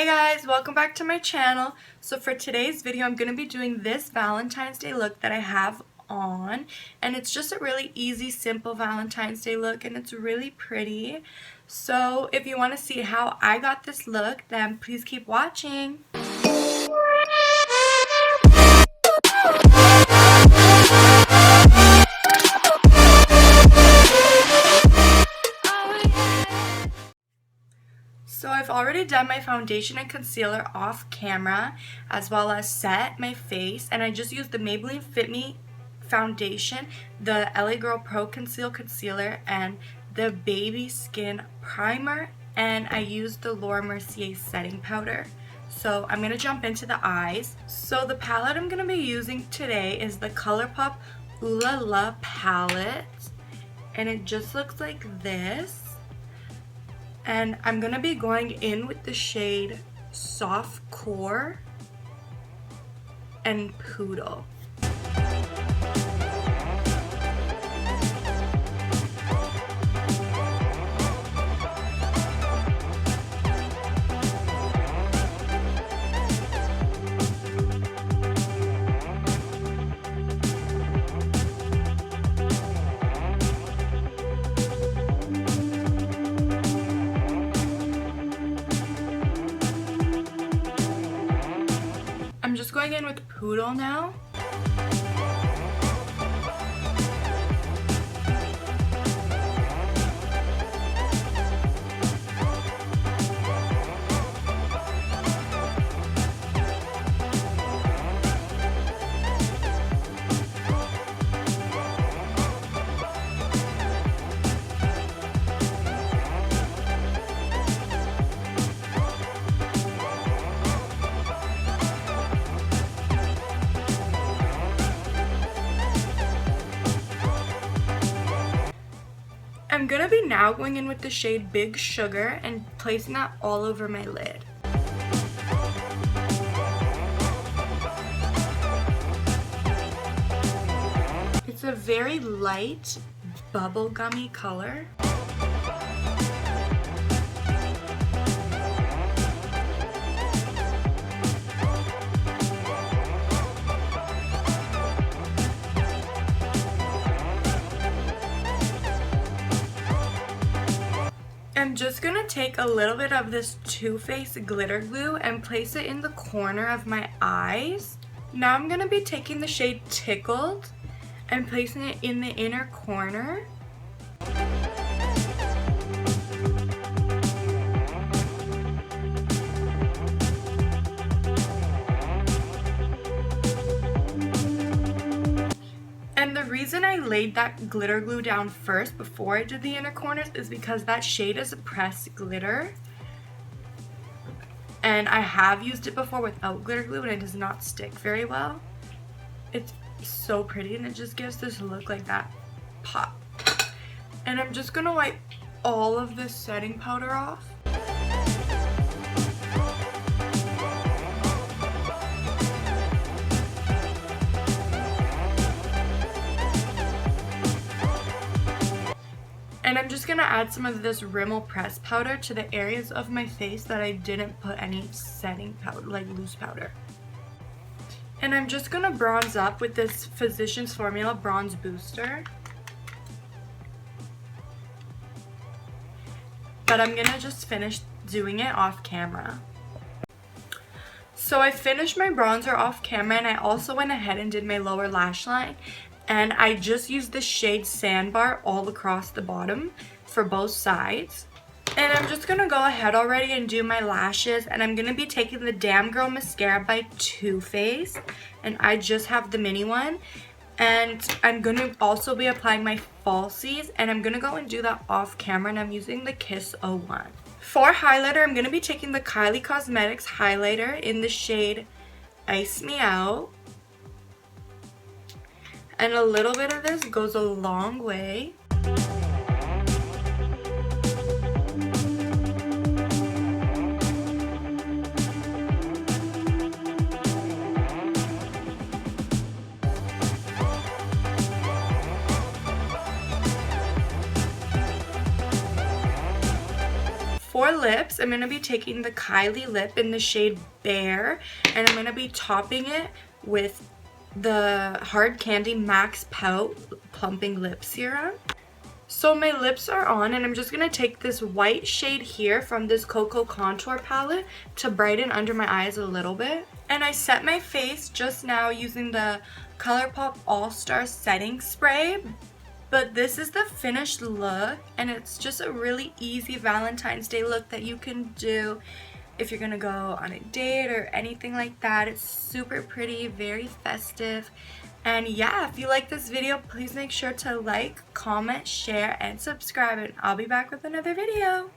guys, welcome back to my channel. So for today's video I'm going to be doing this Valentine's Day look that I have on, and it's just a really easy, simple Valentine's Day look, and it's really pretty. So if you want to see how I got this look, then please keep watching. So I've already done my foundation and concealer off camera, as well as set my face, and I just used the Maybelline Fit Me foundation, the LA Girl Pro Conceal Concealer, and the Baby Skin Primer, and I used the Laura Mercier setting powder. So I'm going to jump into the eyes. So the palette I'm going to be using today is the ColourPop Ooh La La palette, and it just looks like this. And I'm going to be going in with the shade Soft Core and Poodle. I'm just going in with Poodle now. I'm going to be now going in with the shade Big Sugar and placing that all over my lid. It's a very light bubblegummy color. I'm just going to take a little bit of this Too Faced glitter glue and place it in the corner of my eyes. Now I'm going to be taking the shade Tickled and placing it in the inner corner. And the reason I laid that glitter glue down first before I did the inner corners is because that shade is a pressed glitter. And I have used it before without glitter glue and it does not stick very well. It's so pretty and it just gives this look like that pop. And I'm just going to wipe all of this setting powder off. And I'm just going to add some of this Rimmel press powder to the areas of my face that I didn't put any setting powder, like loose powder. And I'm just going to bronze up with this Physicians Formula Bronze Booster. But I'm going to just finish doing it off camera. So I finished my bronzer off camera, and I also went ahead and did my lower lash line. And I just used the shade Sandbar all across the bottom for both sides. And I'm just going to go ahead already and do my lashes. And I'm going to be taking the Damn Girl Mascara by Too Faced. And I just have the mini one. And I'm going to also be applying my falsies. And I'm going to go and do that off camera. And I'm using the Kiss 01. For highlighter, I'm going to be taking the Kylie Cosmetics highlighter in the shade Ice Me Out. And a little bit of this goes a long way. for lips, I'm going to be taking the Kylie lip in the shade Bare, and I'm going to be topping it with the Hard Candy Max Pout Plumping Lip Serum. So my lips are on, and I'm just going to take this white shade here from this Cocoa Contour palette to brighten under my eyes a little bit. And I set my face just now using the ColourPop All-Star Setting Spray. But this is the finished look, and it's just a really easy Valentine's Day look that you can do if you're gonna go on a date or anything like that. It's super pretty, very festive. And yeah, if you like this video, please make sure to like, comment, share, and subscribe, and I'll be back with another video.